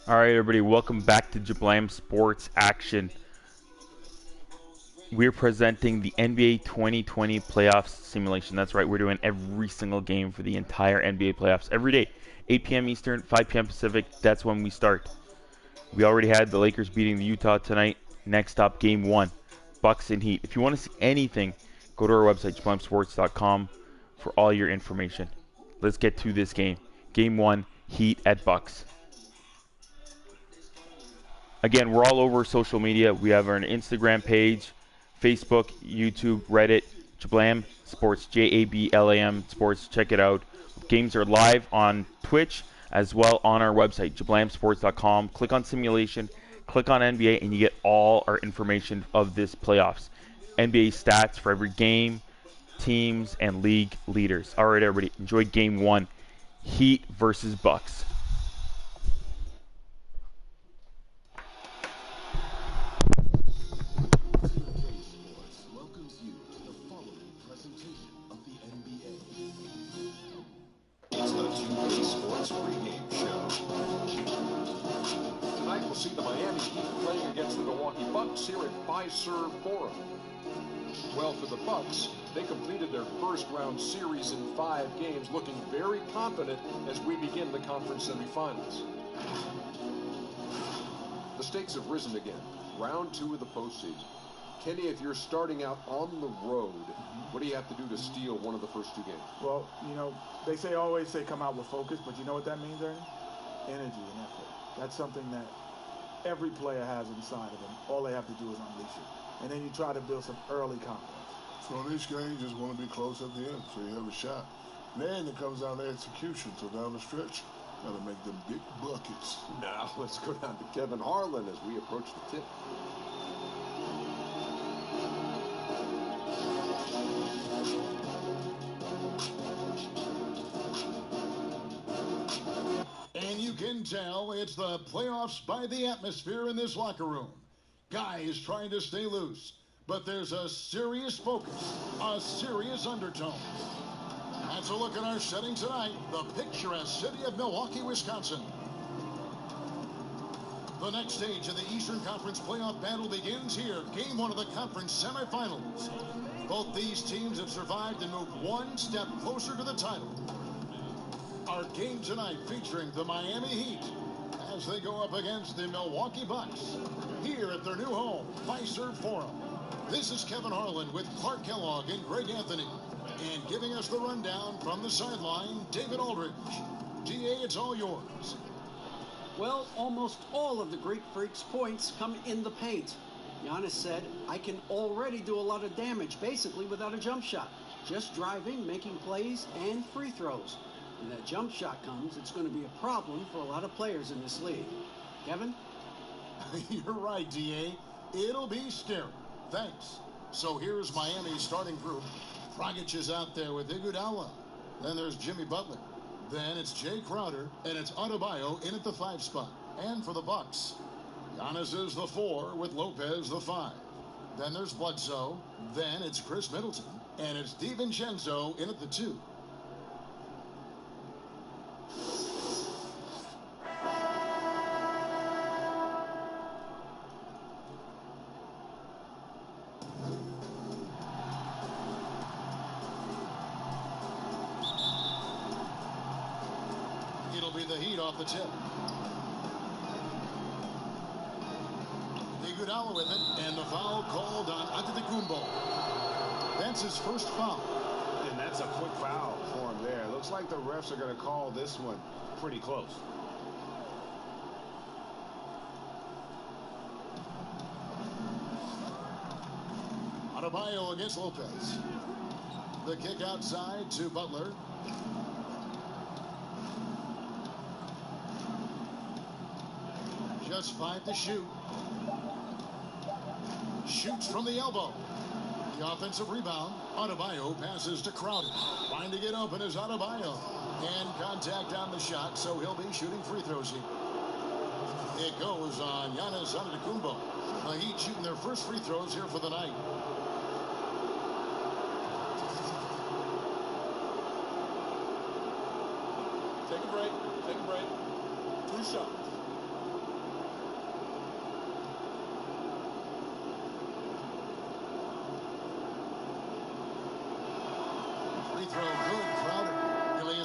All right, everybody, welcome back to Jablam Sports Action. We're presenting the NBA 2020 playoffs simulation. That's right, we're doing every single game for the entire NBA playoffs every day. 8 p.m. Eastern, 5 p.m. Pacific, that's when we start. We already had the Lakers beating the Utah tonight. Next up, game one, Bucks and Heat. If you want to see anything, go to our website, jablamsports.com, for all your information. Let's get to this game. Game one, Heat at Bucks. Again, we're all over social media. We have our Instagram page, Facebook, YouTube, Reddit, Jablam Sports, Jablam Sports. Check it out. Games are live on Twitch as well on our website, jablamsports.com. Click on simulation, click on NBA, and you get all our information of this playoffs. NBA stats for every game, teams, and league leaders. All right, everybody, enjoy game one. Heat versus Bucks. Welcomes you to the following presentation of the NBA. It's the 2K Sports pregame show. Tonight we'll see the Miami Heat playing against the Milwaukee Bucks here at Fiserv Forum. Well, for the Bucks, they completed their first round series in 5 games, looking very confident as we begin the conference semifinals. The stakes have risen again. Round 2 of the postseason. Kenny, if you're starting out on the road, what do you have to do to steal one of the first 2 games? Well, they always say come out with focus, but you know what that means, Ernie? Energy and effort. That's something that every player has inside of them. All they have to do is unleash it. And then you try to build some early confidence. So in this game, you just want to be close at the end so you have a shot. Then it comes down to execution. So down the stretch, got to make them big buckets. Now let's go down to Kevin Harlan as we approach the tip. And you can tell it's the playoffs by the atmosphere in this locker room. Guys trying to stay loose, but there's a serious focus, a serious undertone. That's a look at our setting tonight, the picturesque city of Milwaukee, Wisconsin. The next stage of the Eastern Conference playoff battle begins here, game 1 of the conference semifinals. Both these teams have survived and moved one step closer to the title. Our game tonight featuring the Miami Heat as they go up against the Milwaukee Bucks here at their new home, Fiserv Forum. This is Kevin Harlan with Clark Kellogg and Greg Anthony. And giving us the rundown from the sideline, David Aldridge. DA, it's all yours. Well, almost all of the Greek Freak's points come in the paint. Giannis said, I can already do a lot of damage, basically without a jump shot. Just driving, making plays, and free throws. When that jump shot comes, it's going to be a problem for a lot of players in this league. Kevin? You're right, DA. It'll be scary. Thanks. So here's Miami's starting group. Dragic is out there with Iguodala. Then there's Jimmy Butler. Then it's Jay Crowder, and it's Adebayo in at the 5 spot. And for the Bucks, Giannis is the 4 with Lopez the 5. Then there's Bledsoe. Then it's Chris Middleton, and it's DiVincenzo in at the 2. It'll be the Heat off the tip. Iguodala with it, and the foul called on Antetokounmpo. That's his first foul. And that's a quick foul for him there. Looks like the refs are going to call this one pretty close. Adebayo against Lopez. The kick outside to Butler. Just 5 to shoot. Shoots from the elbow. The offensive rebound. Adebayo passes to Crowder. Trying to get open is Adebayo. And contact on the shot, so he'll be shooting free throws here. It goes on Giannis Antetokounmpo. The Heat shooting their first free throws here for the night. Take a break. 2 shots.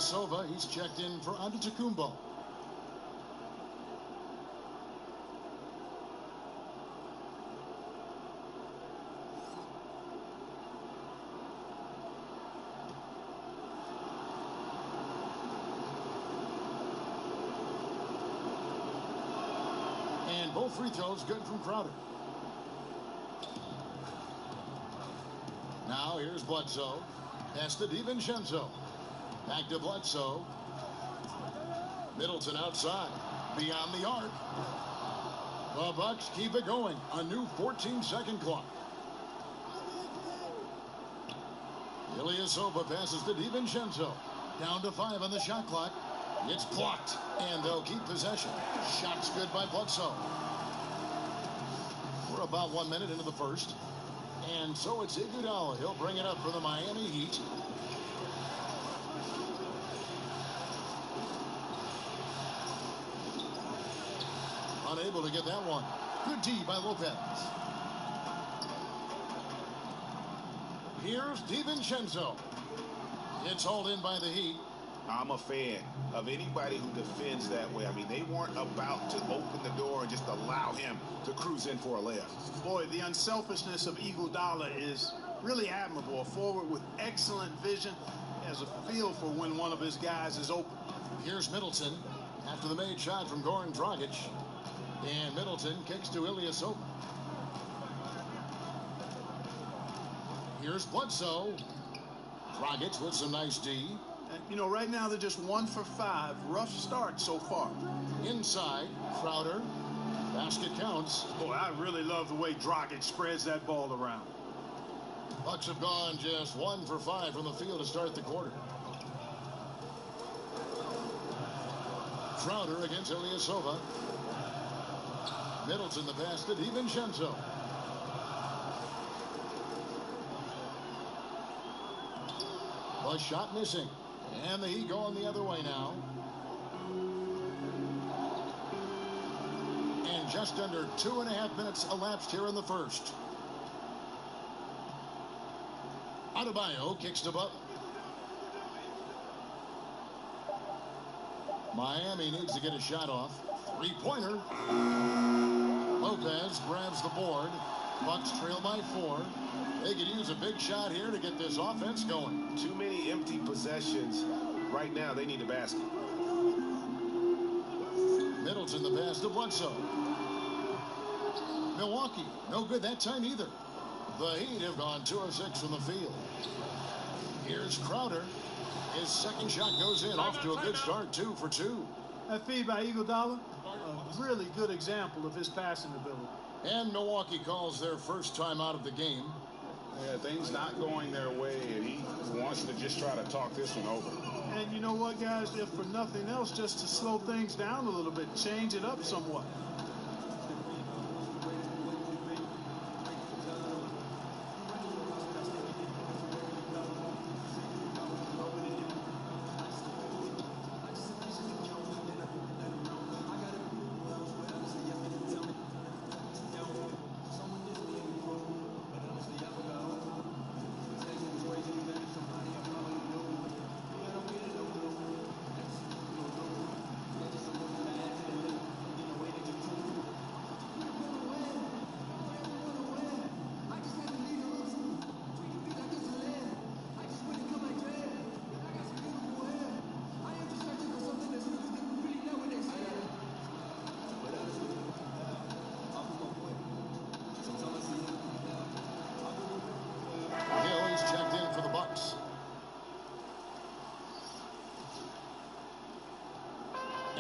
Ilyasova. He's checked in for Antetokounmpo. And both free throws good from Crowder. Now here's Bledsoe. Pass to DiVincenzo. Back to Bledsoe. Middleton outside. Beyond the arc. The Bucks keep it going. A new 14-second clock. Ilyasova passes to DiVincenzo. Down to 5 on the shot clock. It's blocked, and they'll keep possession. Shot's good by Bledsoe. We're about 1 minute into the first. And so it's Iguodala. He'll bring it up for the Miami Heat. Unable to get that one. Good D by Lopez. Here's DiVincenzo. It's hauled in by the Heat. I'm a fan of anybody who defends that way. I mean, they weren't about to open the door and just allow him to cruise in for a layup. Boy, the unselfishness of Iguodala is really admirable. A forward with excellent vision. He has a feel for when one of his guys is open. Here's Middleton after the made shot from Goran Dragic. And Middleton kicks to Ilyasova. Here's Bledsoe. Dragic with some nice D. And, you know, right now they're just 1 for 5. Rough start so far. Inside, Crowder. Basket counts. Boy, I really love the way Dragic spreads that ball around. Bucks have gone just 1 for 5 from the field to start the quarter. Crowder against Ilyasova. Middleton the pass to DiVincenzo. A shot missing. And the Heat going the other way now. And just under 2.5 minutes elapsed here in the first. Adebayo kicks to Butler. Miami needs to get a shot off. Three-pointer. Lopez grabs the board. Bucks trail by 4. They could use a big shot here to get this offense going. Too many empty possessions. Right now, they need a basket. Middleton the pass to Bledsoe. Milwaukee, no good that time either. The Heat have gone 2 of 6 from the field. Here's Crowder. His second shot goes in, off to a good start, 2 for 2. That feed by Iguodala, a really good example of his passing ability. And Milwaukee calls their first time out of the game. Yeah, things not going their way, and he wants to just try to talk this one over. And you know what, guys? If for nothing else, just to slow things down a little bit, change it up somewhat.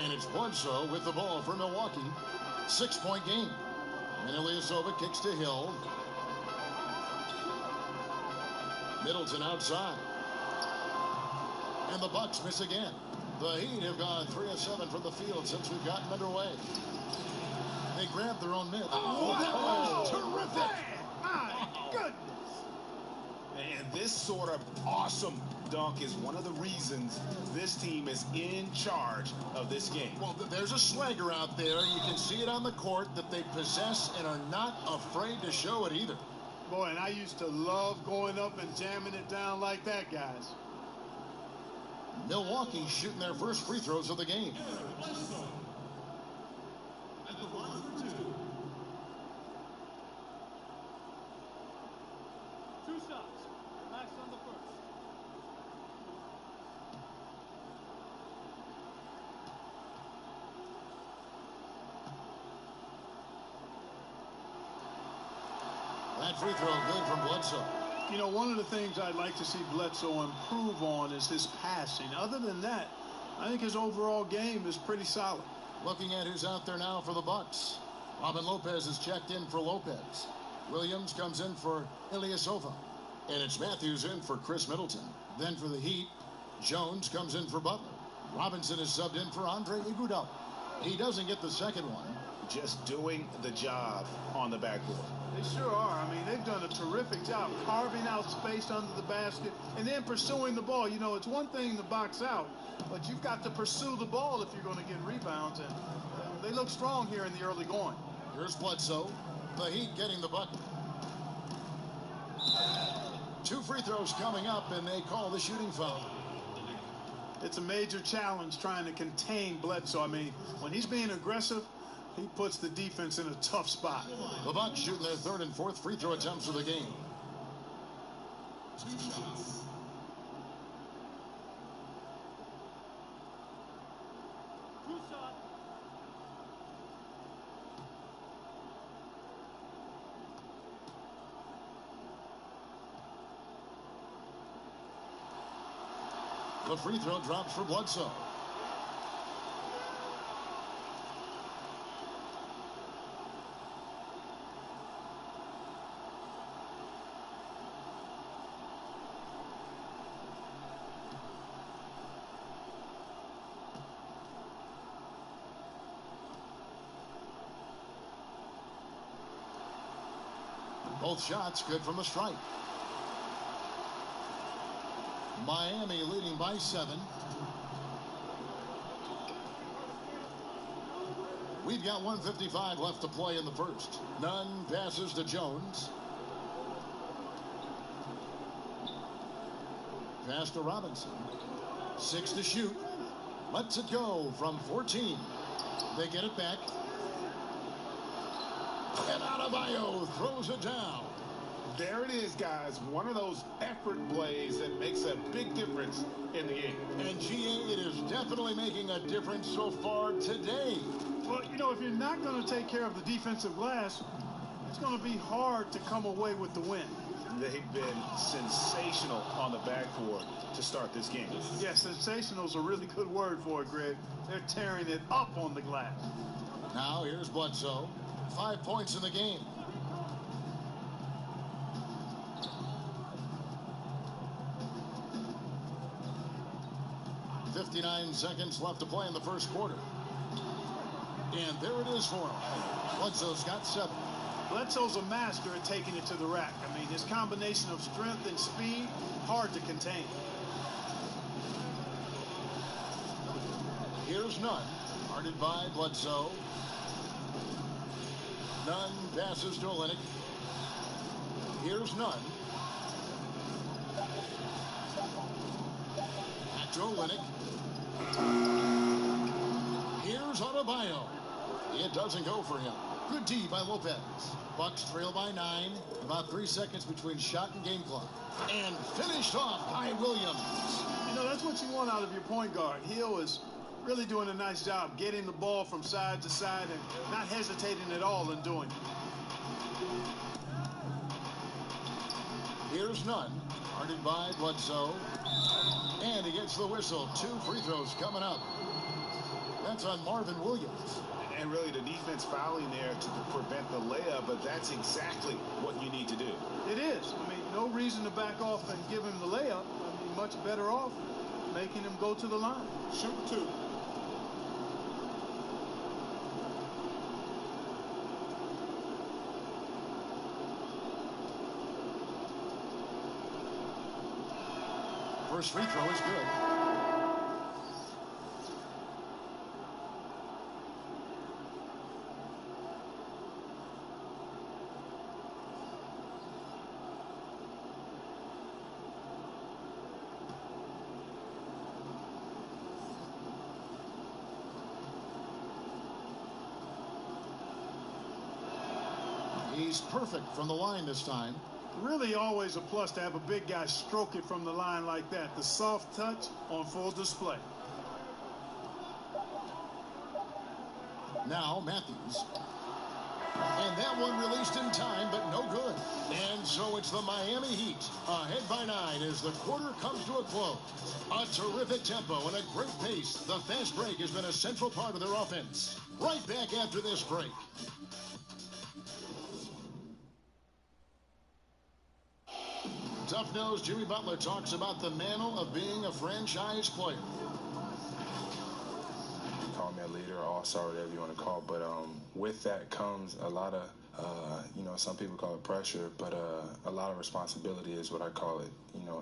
And it's Bledsoe with the ball for Milwaukee. 6-point game. And Ilyasova kicks to Hill. Middleton outside. And the Bucks miss again. The Heat have gone 3 of 7 from the field since we've gotten underway. They grabbed their own miss. Oh, that was terrific. My goodness. And this sort of awesome dunk is one of the reasons this team is in charge of this game. Well, there's a swagger out there. You can see it on the court that they possess and are not afraid to show it either. Boy, and I used to love going up and jamming it down like that, guys. Milwaukee shooting their first free throws of the game. That free throw good from Bledsoe. You know, one of the things I'd like to see Bledsoe improve on is his passing. Other than that, I think his overall game is pretty solid. Looking at who's out there now for the Bucks. Robin Lopez is checked in for Lopez. Williams comes in for Ilyasova. And it's Matthews in for Chris Middleton. Then for the Heat, Jones comes in for Butler. Robinson is subbed in for Andre Iguodala. He doesn't get the second one. Just doing the job on the backboard. They sure are. I mean, they've done a terrific job carving out space under the basket and then pursuing the ball. You know, it's one thing to box out, but you've got to pursue the ball if you're going to get rebounds. And they look strong here in the early going. Here's Bledsoe. The Heat getting the bucket. 2 free throws coming up, and they call the shooting foul. It's a major challenge trying to contain Bledsoe. I mean, when he's being aggressive, he puts the defense in a tough spot. The Bucks shooting their 3rd and 4th free throw attempts of the game. The free throw drops for Bledsoe. Both shots good from the stripe. Miami leading by 7. We've got 1:55 left to play in the first. Nunn passes to Jones. Pass to Robinson. 6 to shoot. Lets it go from 14. They get it back. And Adebayo throws it down. There it is, guys. One of those effort plays that makes a big difference in the game. And GA, it is definitely making a difference so far today. Well, you know, if you're not going to take care of the defensive glass, it's going to be hard to come away with the win. They've been sensational on the backboard to start this game. Yeah, sensational is a really good word for it, Greg. They're tearing it up on the glass. Now here's Bledsoe. 5 points in the game. .59 seconds left to play in the first quarter. And there it is for him. Bledsoe's got 7. Bledsoe's a master at taking it to the rack. I mean, his combination of strength and speed, hard to contain. Here's Nunn. Guarded by Bledsoe. Nunn passes to Olynyk. Here's Nunn. Back to Olynyk. Here's Adebayo. It doesn't go for him. Good D by Lopez. Bucks trail by 9. About 3 seconds between shot and game clock. And finished off by Williams. You know, that's what you want out of your point guard. Hill is really doing a nice job getting the ball from side to side and not hesitating at all in doing it. Here's Nunn. Guarded by Bledsoe. And he gets the whistle. 2 free throws coming up. That's on Marvin Williams. And really the defense fouling there to prevent the layup, but that's exactly what you need to do. It is. I mean, no reason to back off and give him the layup. I mean, much better off making him go to the line. Shoot 2. First free throw is good. He's perfect from the line this time. Really always a plus to have a big guy stroke it from the line like that. The soft touch on full display. Now Matthews. And that one released in time, but no good. And so it's the Miami Heat ahead by 9 as the quarter comes to a close. A terrific tempo and a great pace. The fast break has been a central part of their offense. Right back after this break. Tough-nosed Jimmy Butler talks about the mantle of being a franchise player. Call me a leader, all-star, whatever you want to call it. But with that comes a lot of, some people call it pressure, but a lot of responsibility is what I call it.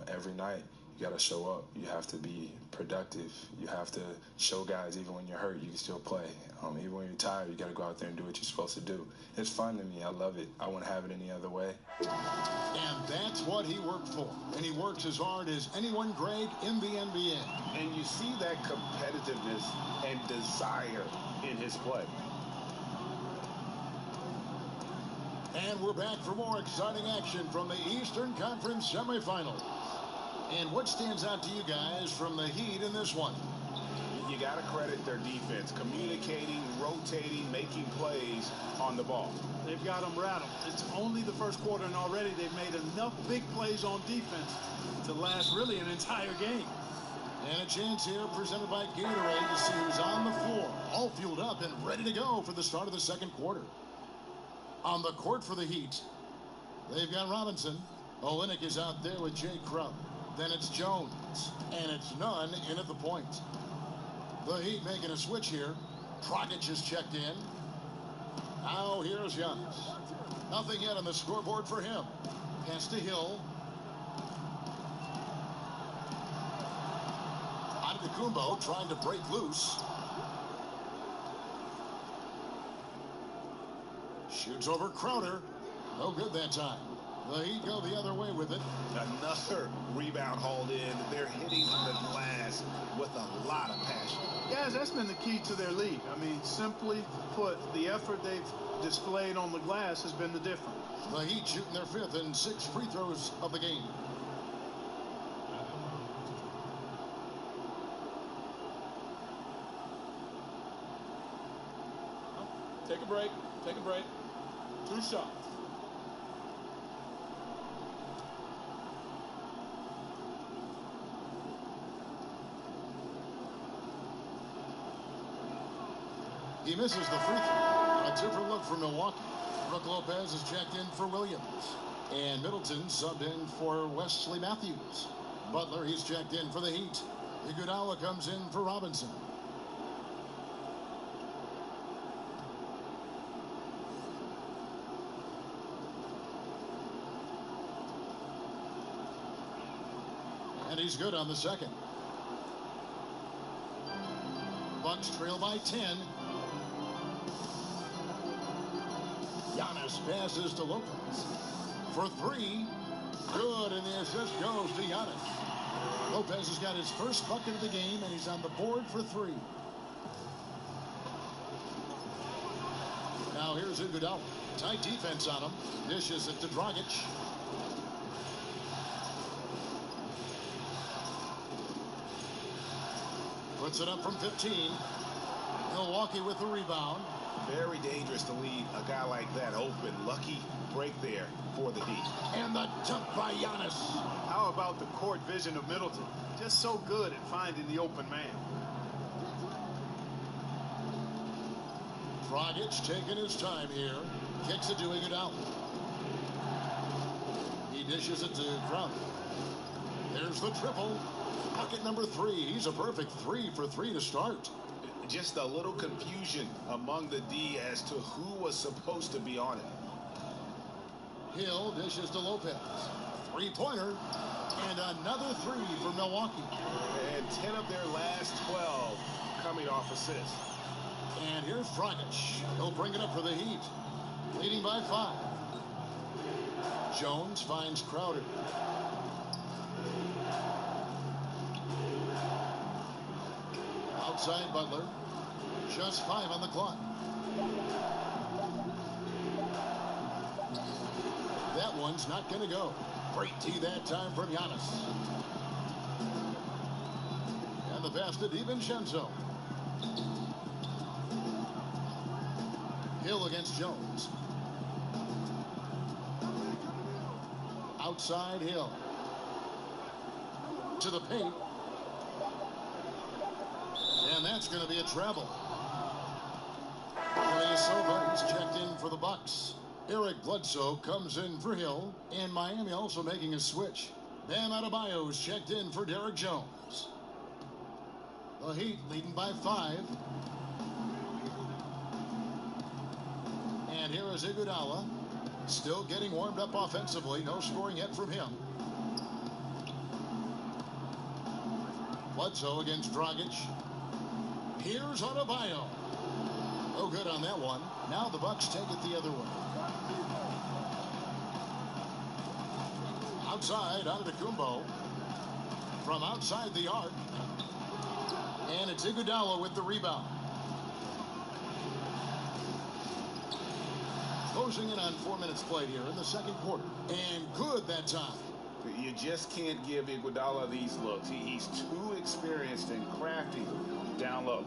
Every night you got to show up. You have to be productive. You have to show guys even when you're hurt, you can still play. Even when you're tired, you got to go out there and do what you're supposed to do. It's fun to me. I love it. I wouldn't have it any other way. And that's what he worked for. And he works as hard as anyone, Greg, in the NBA. And you see that competitiveness and desire in his play. And we're back for more exciting action from the Eastern Conference semifinals. And what stands out to you guys from the Heat in this one? You got to credit their defense, communicating, rotating, making plays on the ball. They've got them rattled. It's only the first quarter, and already they've made enough big plays on defense to last really an entire game. And a chance here presented by Gatorade to see who's on the floor, all fueled up and ready to go for the start of the second quarter. On the court for the Heat, they've got Robinson. Olynyk is out there with Jay Crowder. Then it's Jones, and it's Nunn in at the point. The Heat making a switch here. Dragic is checked in. Now here's Giannis. Nothing yet on the scoreboard for him. Pass to Hill. Antetokounmpo trying to break loose. Shoots over Crowder. No good that time. The Heat go the other way with it. Another rebound hauled in. They're hitting the glass with a lot of passion. Guys, that's been the key to their lead. I mean, simply put, the effort they've displayed on the glass has been the difference. The Heat shooting their 5th and 6th free throws of the game. Take a break. Take a break. 2 shots. He misses the free throw. A different look for Milwaukee. Brook Lopez is checked in for Williams. And Middleton subbed in for Wesley Matthews. Butler, he's checked in for the Heat. Iguodala comes in for Robinson. And he's good on the second. Bucks trail by 10. Giannis passes to Lopez for 3. Good, and the assist goes to Giannis. Lopez has got his first bucket of the game, and he's on the board for 3. Now here's Iguodala. Tight defense on him. Dishes it to Dragic. Puts it up from 15. Milwaukee with the rebound. Very dangerous to leave a guy like that open. Lucky break there for the Heat. And the dunk by Giannis. How about the court vision of Middleton? Just so good at finding the open man. Dragic taking his time here. Kicks it to Iguodala. He dishes it to Crowder. There's the triple. Bucket number 3. He's a perfect 3 for 3 to start. Just a little confusion among the D as to who was supposed to be on it. Hill dishes to Lopez. 3-pointer. And another 3 for Milwaukee. And 10 of their last 12 coming off assists. And here's Dragic. He'll bring it up for the Heat. Leading by 5. Jones finds Crowder. Outside Butler. Just 5 on the clock. one's not going to go. Great tee that time from Giannis. And the pass to DiVincenzo. Hill against Jones. Outside Hill. To the paint. And that's going to be a travel. Ilyasova is checked in for the Bucks. Eric Bledsoe comes in for Hill, and Miami also making a switch. Bam Adebayo is checked in for Derek Jones. The Heat leading by 5. And here is Iguodala, still getting warmed up offensively. No scoring yet from him. Bledsoe against Dragic. Here's Adebayo. No good on that one. Now the Bucks take it the other way. Outside, Antetokounmpo. From outside the arc. And it's Iguodala with the rebound. Closing in on 4 minutes played here in the second quarter. And good that time. You just can't give Iguodala these looks. He's too experienced and crafty down low.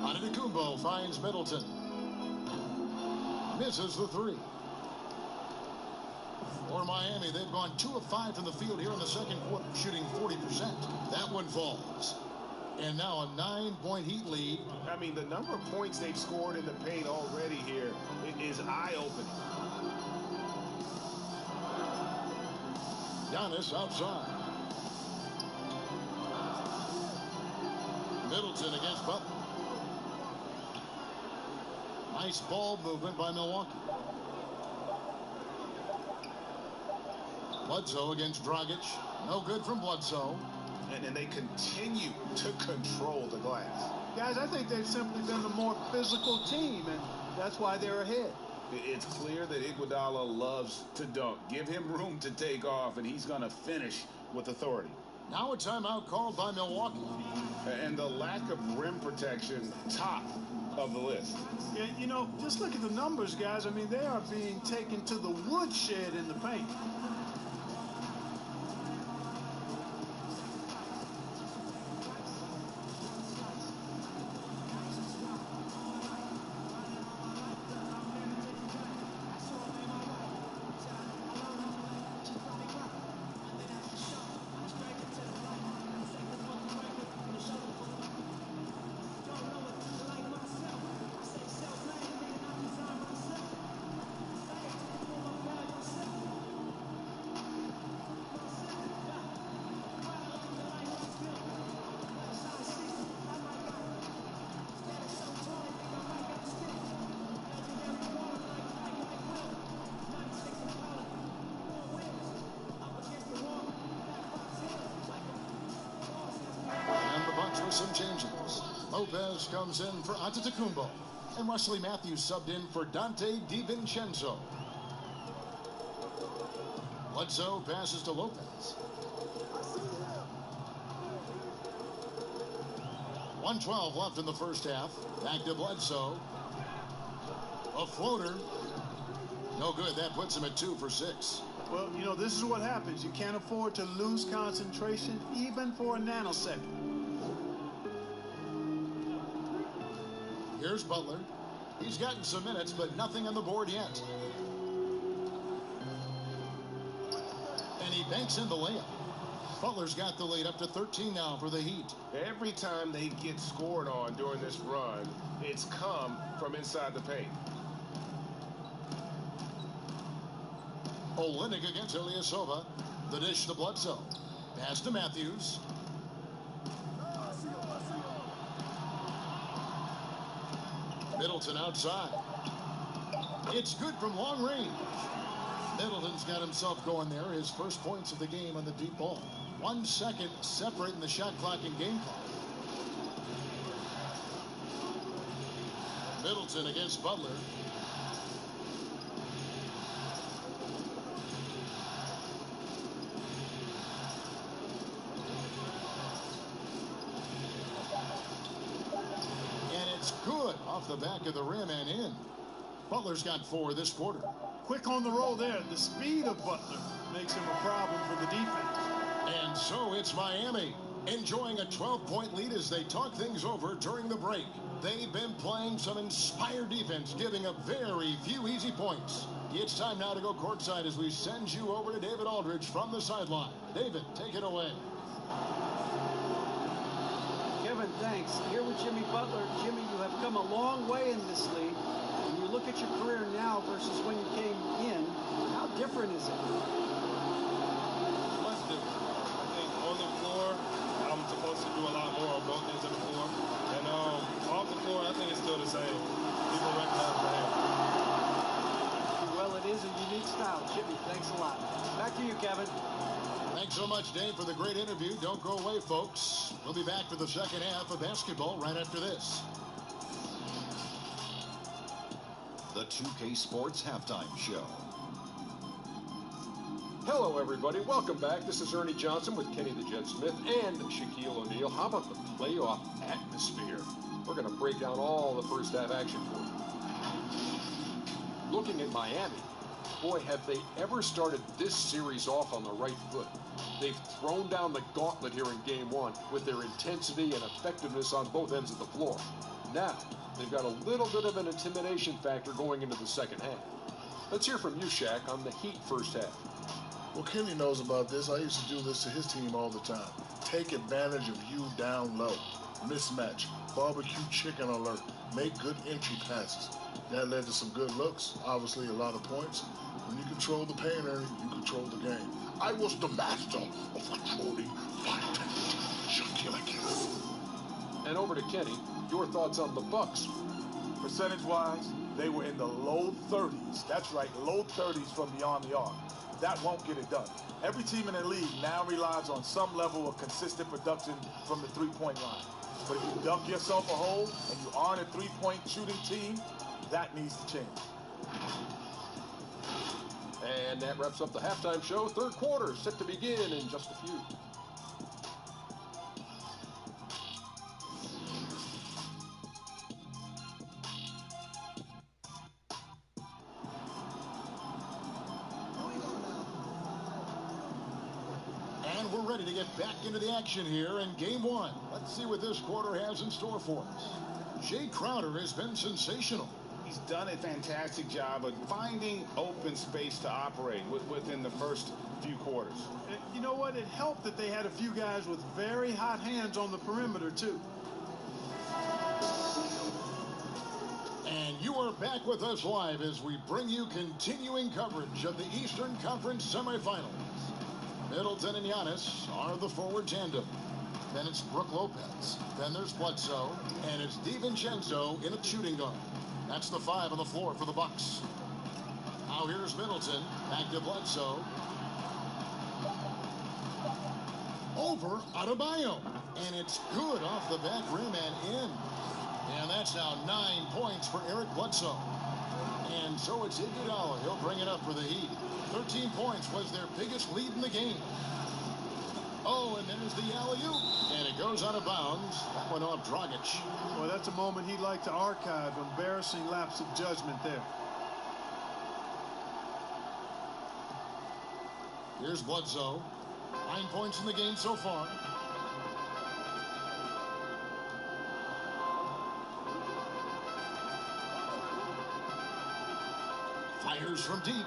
Antetokounmpo finds Middleton. Misses the 3. For Miami, they've gone 2 of 5 from the field here in the second quarter, shooting 40%. That one falls. And now a 9-point Heat lead. I mean, the number of points they've scored in the paint already here is eye-opening. Giannis outside. Middleton against Butler. Nice ball movement by Milwaukee. Bledsoe against Dragic. No good from Bledsoe. And they continue to control the glass. Guys, I think they've simply been the more physical team, and that's why they're ahead. It's clear that Iguodala loves to dunk. Give him room to take off, and he's going to finish with authority. Now a timeout called by Milwaukee. And the lack of rim protection, top of the list. Yeah, you know, just look at the numbers, guys. I mean, they are being taken to the woodshed in the paint. Some changes. Lopez comes in for Antetokounmpo. And Wesley Matthews subbed in for Dante DiVincenzo. Bledsoe passes to Lopez. 1:12 left in the first half. Back to Bledsoe. A floater. No good. That puts him at 2 for 6. Well, you know, this is what happens. You can't afford to lose concentration even for a nanosecond. Here's Butler. He's gotten some minutes, but nothing on the board yet. And he banks in the layup. Butler's got the lead up to 13 now for the Heat. Every time they get scored on during this run, it's come from inside the paint. Olynyk against Ilyasova. The dish to Bledsoe. Pass to Matthews. Middleton outside. It's good from long range. Middleton's got himself going there. His first points of the game on the deep ball. 1 second separating the shot clock and game clock. Middleton against Butler. And it's good off the back of the rim and in. Butler's got 4 this quarter. Quick on the roll there. The speed of Butler makes him a problem for the defense. And so it's Miami, enjoying a 12-point lead as they talk things over during the break. They've been playing some inspired defense, giving up very few easy points. It's time now to go courtside as we send you over to David Aldridge from the sideline. David, take it away. Kevin, thanks. Here with Jimmy Butler. Jimmy, you have come a long way in this league. When you look at your career now versus when you came in, how different is it? Much different. I think on the floor, I'm supposed to do a lot more on both ends of the floor. And off the floor, I think it's still the same. People recognize my hand. Well, it is a unique style. Jimmy, thanks a lot. Back to you, Kevin. Thanks so much, Dave, for the great interview. Don't go away, folks. We'll be back for the second half of basketball right after this. The 2K Sports Halftime Show. Hello, everybody. Welcome back. This is Ernie Johnson with Kenny the Jet Smith and Shaquille O'Neal. How about the playoff atmosphere? We're going to break down all the first half action for you. Looking at Miami, boy, have they ever started this series off on the right foot. They've thrown down the gauntlet here in Game 1 with their intensity and effectiveness on both ends of the floor. Now, they've got a little bit of an intimidation factor going into the second half. Let's hear from you, Shaq, on the Heat first half. Well, Kenny knows about this. I used to do this to his team all the time. Take advantage of you down low. Mismatch. Barbecue chicken alert. Make good entry passes. That led to some good looks. Obviously, a lot of points. When you control the paint, Ernie, you control the game. I was the master of controlling fight. Shaquille O'Neal. And over to Kenny. Your thoughts on the Bucks? Percentage-wise, they were in the low 30s. That's right, low 30s from beyond the arc. That won't get it done. Every team in the league now relies on some level of consistent production from the three-point line. But if you dug yourself a hole and you aren't a three-point shooting team, that needs to change. And that wraps up the halftime show. Third quarter set to begin in just a few. And we're ready to get back into the action here in Game 1. Let's see what this quarter has in store for us. Jay Crowder has been sensational. He's done a fantastic job of finding open space to operate within the first few quarters. You know what? It helped that they had a few guys with very hot hands on the perimeter, too. And you are back with us live as we bring you continuing coverage of the Eastern Conference semifinals. Middleton and Giannis are the forward tandem. Then it's Brook Lopez. Then there's Bledsoe. And it's DiVincenzo in a shooting guard. That's the 5 on the floor for the Bucks. Now here's Middleton. Back to Bledsoe. Over Adebayo. And it's good off the back rim and in. And that's now 9 points for Eric Bledsoe. And so it's Iguodala. He'll bring it up for the Heat. 13 points was their biggest lead in the game. Oh, and there's the alley-oop. And it goes out of bounds. That went off Dragic. Well, that's a moment he'd like to archive. Embarrassing lapse of judgment there. Here's Bledsoe. 9 points in the game so far. Fires from deep.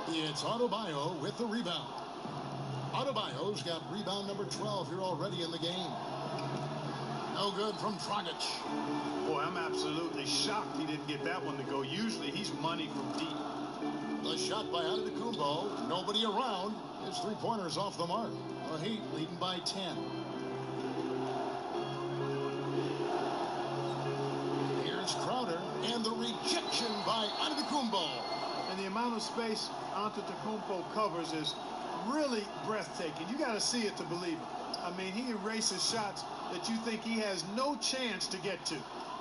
It's Adebayo with the rebound. Adebayo's got rebound number 12 here already in the game. No good from Dragic. Boy, I'm absolutely shocked he didn't get that one to go. Usually he's money from deep. The shot by Antetokounmpo. Nobody around. His three-pointers off the mark. The Heat leading by 10. Here's Crowder. And the rejection by Antetokounmpo. And the amount of space Antetokounmpo covers is really breathtaking. You got to see it to believe it. I mean, he erases shots that you think he has no chance to get to.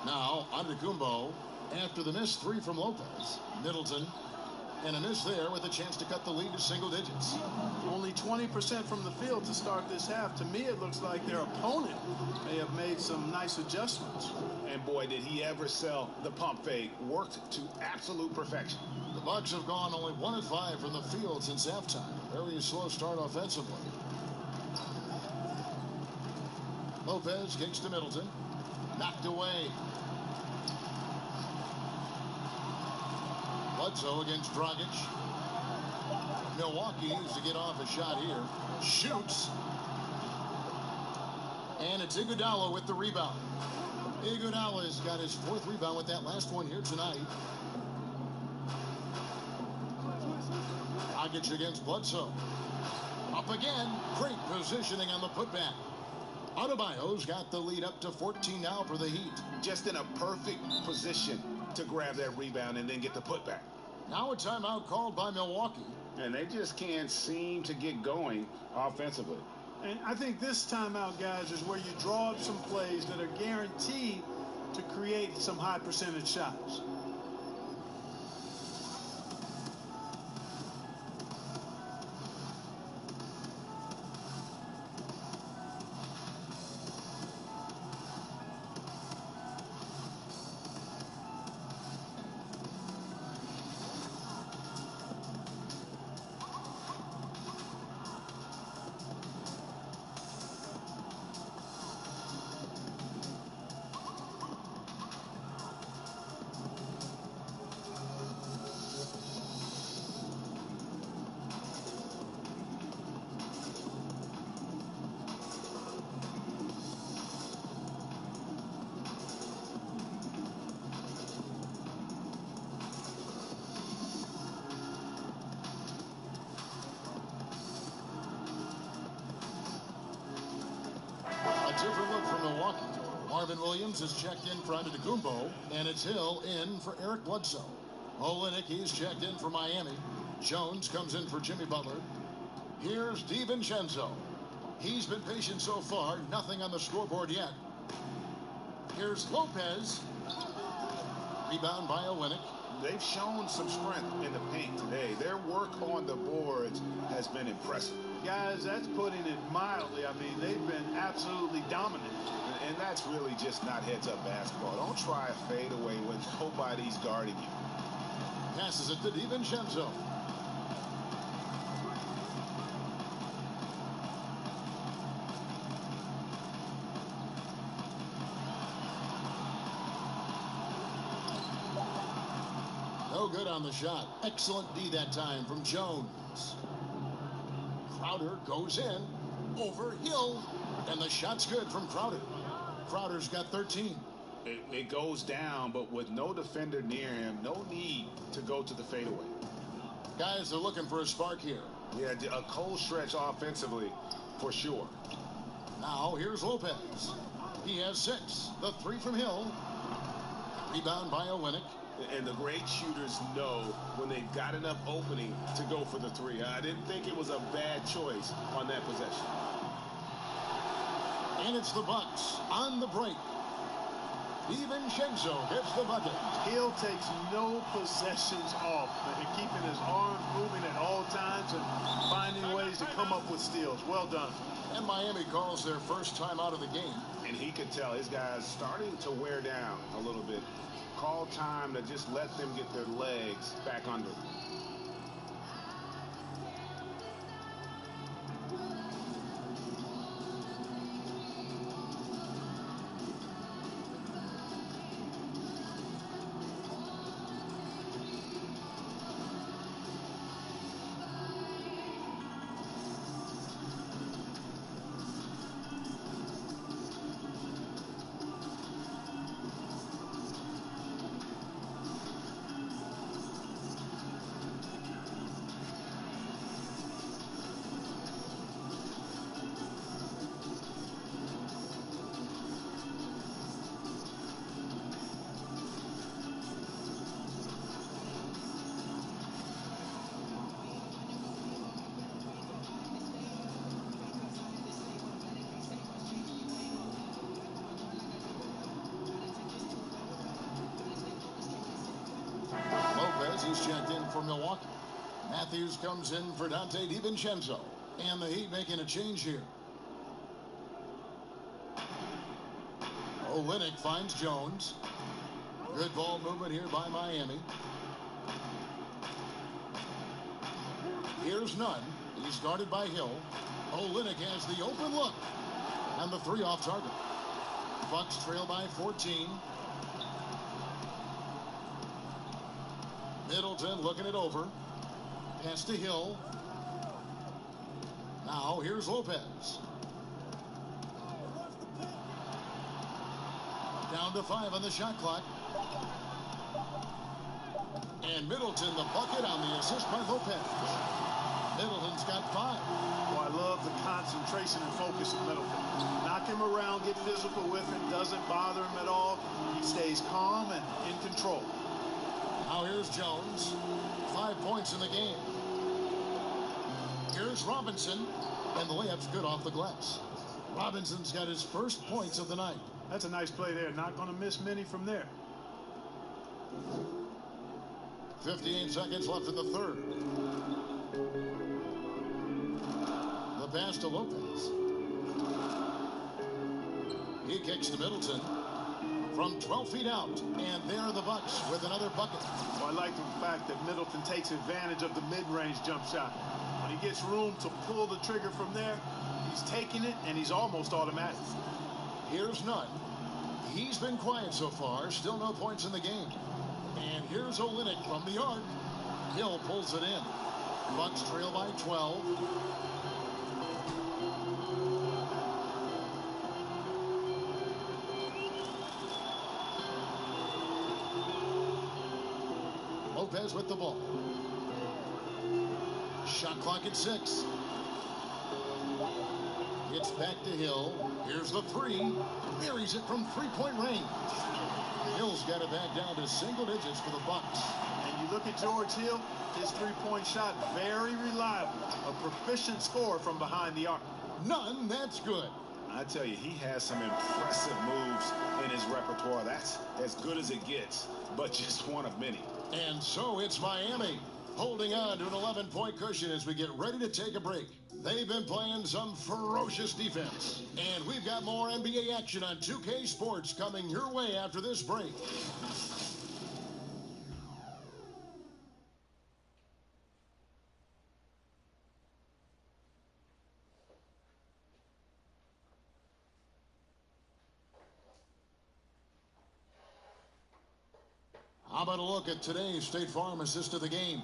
Now, Antetokounmpo, after the missed 3 from Lopez. Middleton. And a miss there with a chance to cut the lead to single digits. Only 20% from the field to start this half. To me, it looks like their opponent may have made some nice adjustments. And boy, did he ever sell the pump fake. Worked to absolute perfection. The Bucks have gone only 1 of 5 from the field since halftime. Very slow start offensively. Lopez kicks to Middleton. Knocked away. Bledsoe against Dragic. Milwaukee needs to get off a shot here. Shoots. And it's Iguodala with the rebound. Iguodala's got his 4th rebound with that last one here tonight. Dragic against Bledsoe. Up again. Great positioning on the putback. Adebayo's got the lead up to 14 now for the Heat. Just in a perfect position to grab that rebound and then get the putback. Now a timeout called by Milwaukee. And they just can't seem to get going offensively. And I think this timeout, guys, is where you draw up some plays that are guaranteed to create some high percentage shots. Different look for Milwaukee. Marvin Williams is checked in for Antetokounmpo, and it's Hill in for Eric Bledsoe. Olynyk, he's checked in for Miami. Jones comes in for Jimmy Butler. Here's DiVincenzo. He's been patient so far, nothing on the scoreboard yet. Here's Lopez. Rebound by Olynyk. They've shown some strength in the paint today. Their work on the boards has been impressive. Guys, that's putting it mildly. I mean, they've been absolutely dominant. And that's really just not heads-up basketball. Don't try a fadeaway when nobody's guarding you. Passes it to DiVincenzo. No good on the shot. Excellent D that time from Jones. Crowder goes in over Hill, and the shot's good from Crowder. Crowder's got 13. It goes down, but with no defender near him, no need to go to the fadeaway. Guys are looking for a spark here. Yeah, a cold stretch offensively for sure. Now here's Lopez. He has 6. The 3 from Hill. Rebound by Olynyk. And the great shooters know when they've got enough opening to go for the 3. I didn't think it was a bad choice on that possession. And it's the Bucks on the break. DiVincenzo gets the bucket. Hill takes no possessions off, keeping his arms moving at all times and finding ways to come up with steals. Well done. And Miami calls their first time out of the game. And he could tell his guys starting to wear down a little bit. Call time to just let them get their legs back under. He's checked in for Milwaukee. Matthews comes in for Dante DiVincenzo. And the Heat making a change here. Olynyk finds Jones. Good ball movement here by Miami. Here's Nunn. He's guarded by Hill. Olynyk has the open look. And the three off target. Bucks trail by 14. Middleton looking it over. Pass to Hill. Now here's Lopez. Down to 5 on the shot clock. And Middleton the bucket on the assist by Lopez. Middleton's got 5. Well, I love the concentration and focus of Middleton. Knock him around, get physical with him, doesn't bother him at all. He stays calm and in control. Now here's Jones. 5 points in the game. Here's Robinson. And the layup's good off the glass. Robinson's got his first points of the night. That's a nice play there. Not going to miss many from there. 58 seconds left in the third. The pass to Lopez. He kicks to Middleton from 12 feet out. And there are the Bucks with another bucket. Well, I like the fact that Middleton takes advantage of the mid-range jump shot. When he gets room to pull the trigger from there, he's taking it, and he's almost automatic. Here's Nunn. He's been quiet so far. Still no points in the game. And here's Olynyk from the arc. Hill pulls it in. Bucks trail by 12. Lopez with the ball. Shot clock at 6. It's back to Hill. Here's the 3. Buries it from three-point range. Hill's got it back down to single digits for the Bucks. And you look at George Hill, his three-point shot, very reliable. A proficient scorer from behind the arc. None, that's good. I tell you, he has some impressive moves in his repertoire. That's as good as it gets, but just one of many. And so it's Miami holding on to an 11-point cushion as we get ready to take a break. They've been playing some ferocious defense. And we've got more NBA action on 2K Sports coming your way after this break. How about a look at today's State Farm assist of the game?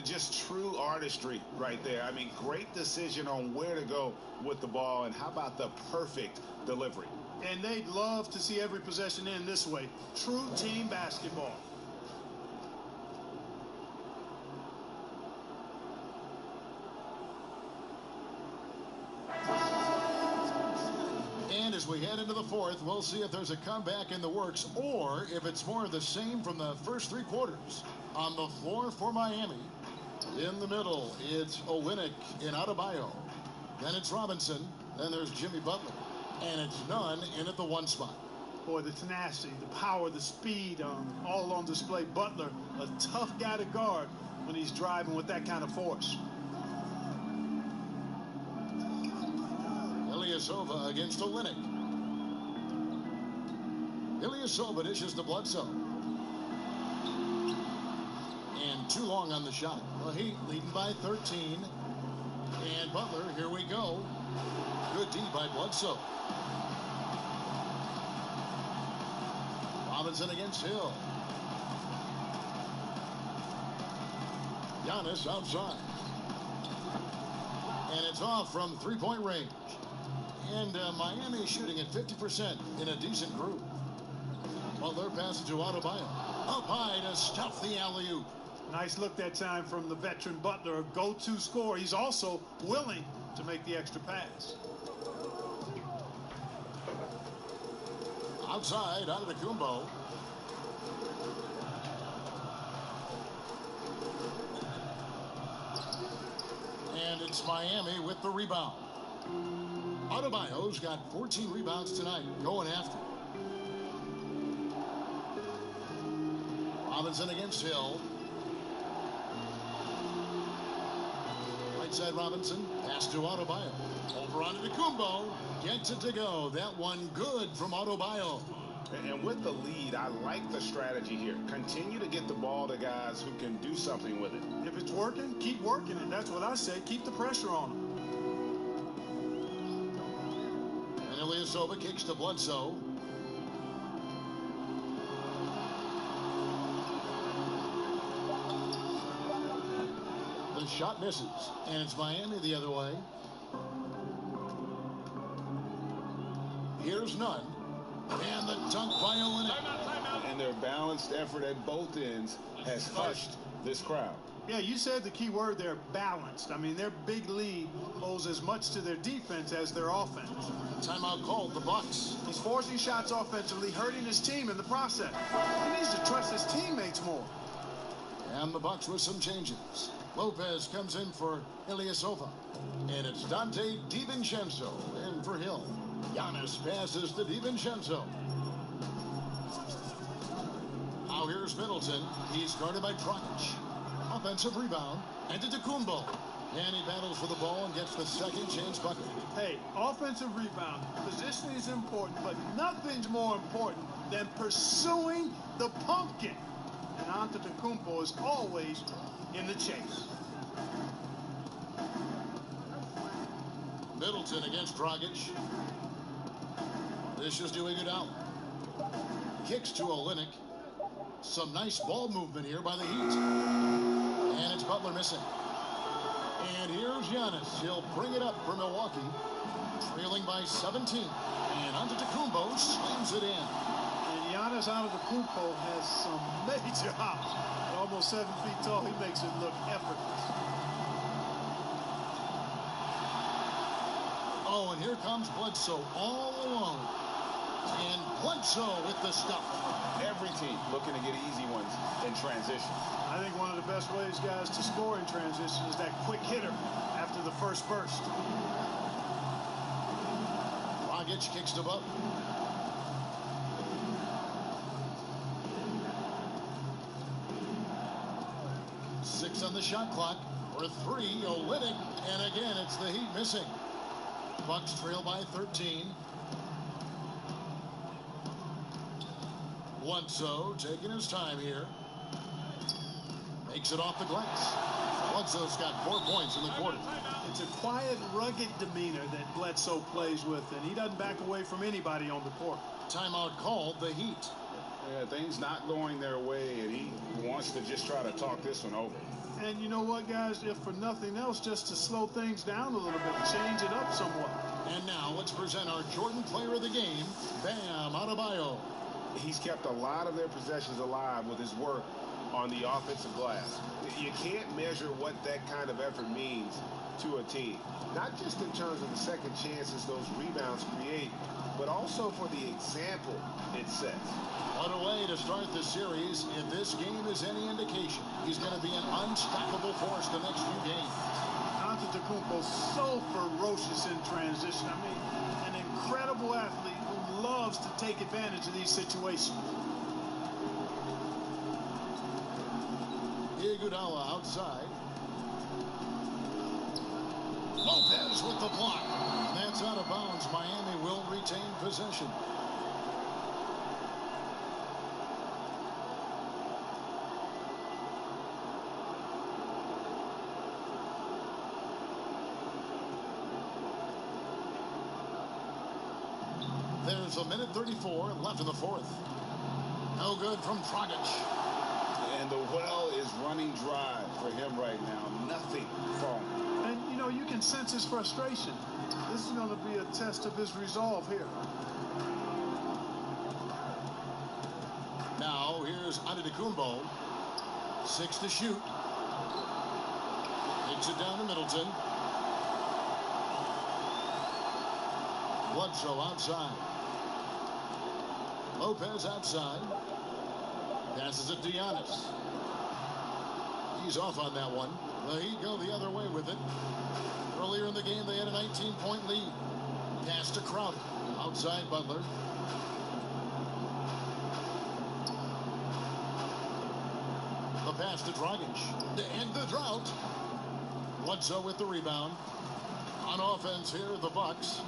Just true artistry right there. I mean, great decision on where to go with the ball, and how about the perfect delivery? And they'd love to see every possession end this way. True team basketball. And as we head into the fourth, we'll see if there's a comeback in the works or if it's more of the same from the first 3 quarters. On the floor for Miami, in the middle, it's Olynyk and Adebayo. Then it's Robinson. Then there's Jimmy Butler. And it's Nunn in at the 1 spot. Boy, the tenacity, the power, the speed, all on display. Butler, a tough guy to guard when he's driving with that kind of force. Ilyasova against Olynyk. Ilyasova dishes to Bledsoe. And too long on the shot. The Heat leading by 13. And Butler, here we go. Good D by Bledsoe. Robinson against Hill. Giannis outside. And it's off from 3-point range. And Miami shooting at 50% in a decent group. Butler passes to Adebayo. Up high to stuff the alley-oop. Nice look that time from the veteran Butler, a go-to scorer. He's also willing to make the extra pass. Outside, Antetokounmpo. And it's Miami with the rebound. Adebayo's got 14 rebounds tonight, going after. Robinson against Hill. right side, Robinson. Pass to Adebayo. Over onto Kumbo. Gets it to go. That one good from Adebayo. And with the lead, I like the strategy here. Continue to get the ball to guys who can do something with it. If it's working, keep working it. That's what I say. Keep the pressure on them. And Ilyasova kicks to Bledsoe. The shot misses. And it's Miami the other way. Here's Nunn. And the dunk by Olynyk. And their balanced effort at both ends has hushed this crowd. Yeah, you said the key word there, balanced. I mean, their big lead owes as much to their defense as their offense. Timeout called, the Bucks. He's forcing shots offensively, hurting his team in the process. He needs to trust his teammates more. And the Bucks with some changes. Lopez comes in for Ilyasova. And it's Dante DiVincenzo in for Hill. Giannis passes to DiVincenzo. Now here's Middleton. He's guarded by Dragic. Offensive rebound. And to Kumbo. And he battles for the ball and gets the second chance bucket. Hey, offensive rebound. Positioning is important, but nothing's more important than pursuing the pumpkin. And Antetokounmpo is always in the chase. Middleton against Dragic. This is doing it out. Kicks to Olynyk. Some nice ball movement here by the Heat. And it's Butler missing. And here's Giannis. He'll bring it up for Milwaukee. Trailing by 17. And Antetokounmpo slams it in. And Giannis Antetokounmpo has some major hops. At almost 7 feet tall, he makes it look effortless. Oh, and here comes Bledsoe all alone. And Bledsoe with the stuff. Every team looking to get easy ones in transition. I think one of the best ways, guys, to score in transition is that quick hitter after the first burst. Dragic kicks to Butler. Six on the shot clock. For three, Olynyk. And again, it's the Heat missing. Bucks trail by 13. Bledsoe taking his time here. Makes it off the glass. Bledsoe's got 4 points in the quarter. It's a quiet, rugged demeanor that Bledsoe plays with, and he doesn't back away from anybody on the court. Timeout called, the Heat. Yeah, things not going their way, and he wants to just try to talk this one over. And you know what, guys? If for nothing else, just to slow things down a little bit, change it up somewhat. And now let's present our Jordan Player of the Game, Bam Adebayo. He's kept a lot of their possessions alive with his work on the offensive glass. You can't measure what that kind of effort means to a team. Not just in terms of the second chances those rebounds create, but also for the example it sets. What a way to start the series. If this game is any indication, he's going to be an unstoppable force the next few games. Antetokounmpo so ferocious in transition. I mean, an incredible athlete who loves to take advantage of these situations. Iguodala outside. Lopez with the block. And that's out of bounds. Miami will retain possession. There's a minute 34 left in the fourth. No good from Dragic. And the well is running dry for him right now. Nothing falling. And, you know, you can sense his frustration. This is going to be a test of his resolve here. Now, here's Antetokounmpo. 6 to shoot. Takes it down to Middleton. Bledsoe outside. Lopez outside. Passes it to Giannis. He's off on that one. The Heat go the other way with it. Earlier in the game, they had a 19-point lead. Pass to Crowder. Outside Butler. The pass to Dragic. To end the drought. Bledsoe with the rebound. On offense here, the Bucks.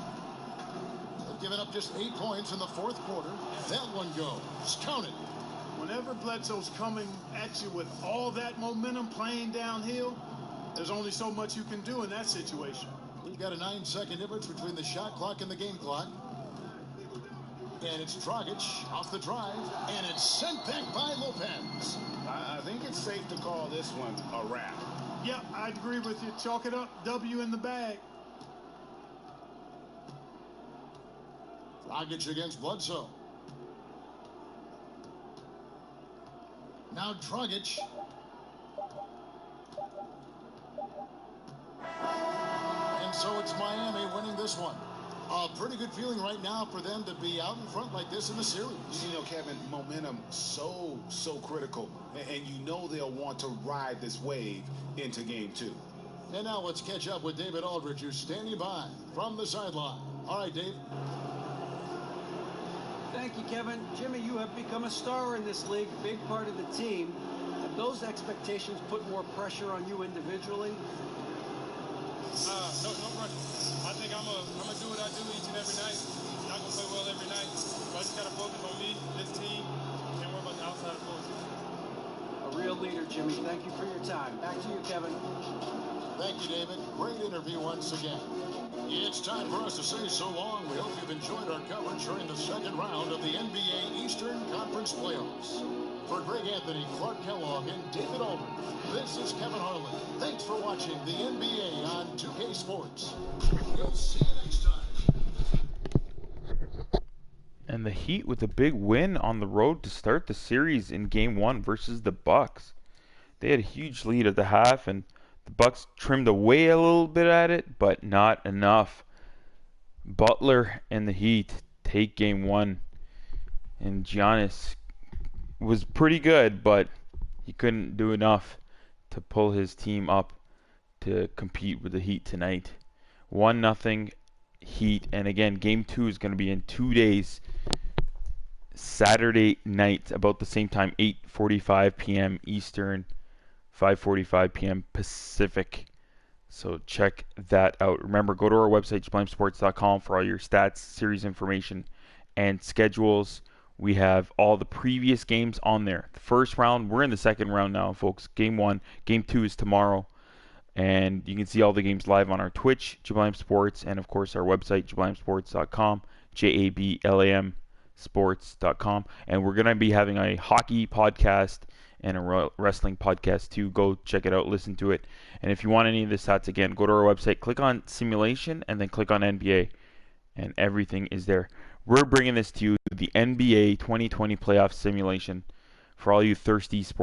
They've given up just 8 points in the fourth quarter. That one goes. Count it. Whenever Bledsoe's coming at you with all that momentum playing downhill, there's only so much you can do in that situation. We've got a 9-second difference between the shot clock and the game clock. And it's Dragic off the drive, and it's sent back by Lopez. I think it's safe to call this one a wrap. Yeah, I agree with you. Chalk it up. W in the bag. Dragic against Bledsoe. Now Dragic. And so it's Miami winning this one. A pretty good feeling right now for them to be out in front like this in the series. You know, Kevin, momentum so critical. And you know they'll want to ride this wave into game 2. And now let's catch up with David Aldridge, who's standing by from the sideline. All right, Dave. Thank you, Kevin. Jimmy, you have become a star in this league, big part of the team. Have those expectations put more pressure on you individually? No pressure. I think I'm gonna do what I do each and every night. Not gonna play well every night, but I just gotta focus on me, this team, and worry about the outside forces. A real leader, Jimmy. Thank you for your time. Back to you, Kevin. Thank you, David. Great interview once again. It's time for us to say so long. We hope you've enjoyed our coverage during the second round of the NBA Eastern Conference Playoffs. For Greg Anthony, Clark Kellogg, and David Aldridge, this is Kevin Harlan. Thanks for watching the NBA on 2K Sports. We'll see you next time. And the Heat with a big win on the road to start the series in Game 1 versus the Bucks. They had a huge lead at the half, and the Bucks trimmed away a little bit at it, but not enough. Butler and the Heat take Game 1, and Giannis was pretty good, but he couldn't do enough to pull his team up to compete with the Heat tonight. 1-0 Heat, and again, Game 2 is going to be in 2 days, Saturday night, about the same time, 8:45 p.m. Eastern, 5:45 p.m. Pacific. So check that out. Remember, go to our website, jablamesports.com, for all your stats, series information, and schedules. We have all the previous games on there. The first round, we're in the second round now, folks. Game 1. Game 2 is tomorrow. And you can see all the games live on our Twitch, Jablame Sports, and of course our website, jablamesports.com, JABLAM sports.com. And we're going to be having a hockey podcast and a wrestling podcast too. Go check it out, listen to it. And if you want any of the stats, again, go to our website, click on simulation, and then click on NBA, and everything is there. We're bringing this to you, the NBA 2020 playoff simulation, for all you thirsty sports